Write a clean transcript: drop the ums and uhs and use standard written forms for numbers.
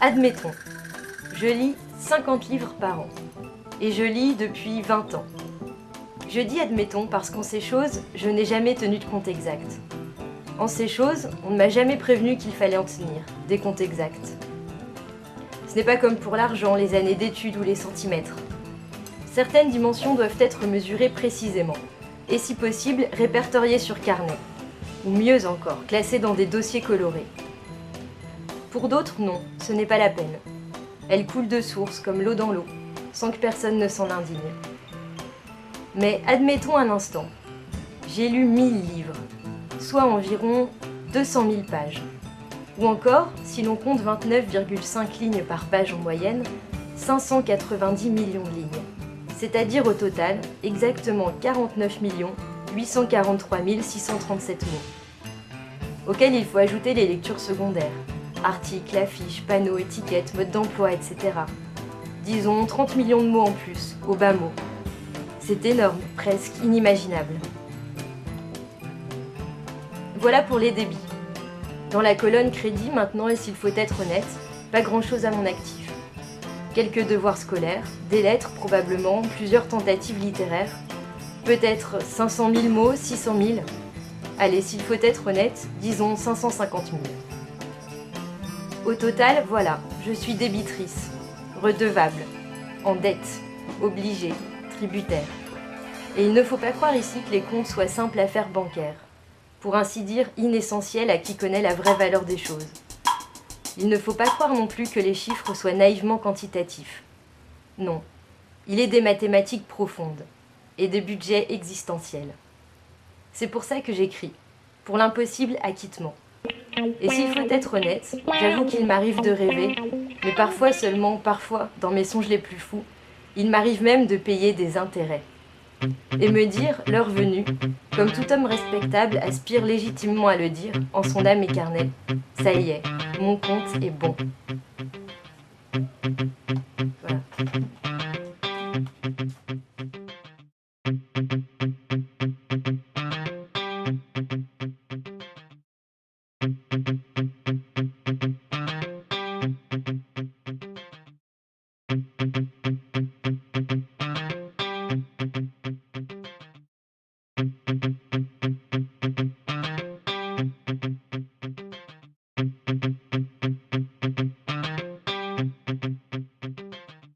Admettons, je lis 50 livres par an. Et je lis depuis 20 ans. Je dis admettons parce qu'en ces choses, je n'ai jamais tenu de compte exact. En ces choses, on ne m'a jamais prévenu qu'il fallait en tenir, des comptes exacts. Ce n'est pas comme pour l'argent, les années d'études ou les centimètres. Certaines dimensions doivent être mesurées précisément, et si possible, répertoriées sur carnet. Ou mieux encore, classées dans des dossiers colorés. Pour d'autres, non, ce n'est pas la peine. Elles coulent de source, comme l'eau dans l'eau, sans que personne ne s'en indigne. Mais admettons un instant, j'ai lu 1000 livres, soit environ 200 000 pages. Ou encore, si l'on compte 29,5 lignes par page en moyenne, 590 millions de lignes. C'est-à-dire au total, exactement 49 843 637 mots. Auxquels il faut ajouter les lectures secondaires, articles, affiches, panneaux, étiquettes, modes d'emploi, etc. Disons 30 millions de mots en plus, au bas mot. C'est énorme, presque inimaginable. Voilà pour les débits. Dans la colonne crédit, maintenant, et s'il faut être honnête, pas grand-chose à mon actif. Quelques devoirs scolaires, des lettres probablement, plusieurs tentatives littéraires, peut-être 500 000 mots, 600 000. Allez, s'il faut être honnête, disons 550 000. Au total, voilà, je suis débitrice, redevable, en dette, obligée, tributaire. Et il ne faut pas croire ici que les comptes soient simples affaires bancaires, pour ainsi dire inessentielles à qui connaît la vraie valeur des choses. Il ne faut pas croire non plus que les chiffres soient naïvement quantitatifs. Non, il est des mathématiques profondes, et des budgets existentiels. C'est pour ça que j'écris, pour l'impossible acquittement. Et s'il faut être honnête, j'avoue qu'il m'arrive de rêver, mais parfois seulement, parfois, dans mes songes les plus fous, il m'arrive même de payer des intérêts. Et me dire, l'heure venue, comme tout homme respectable aspire légitimement à le dire, en son âme écarnée, ça y est, mon compte est bon. Voilà.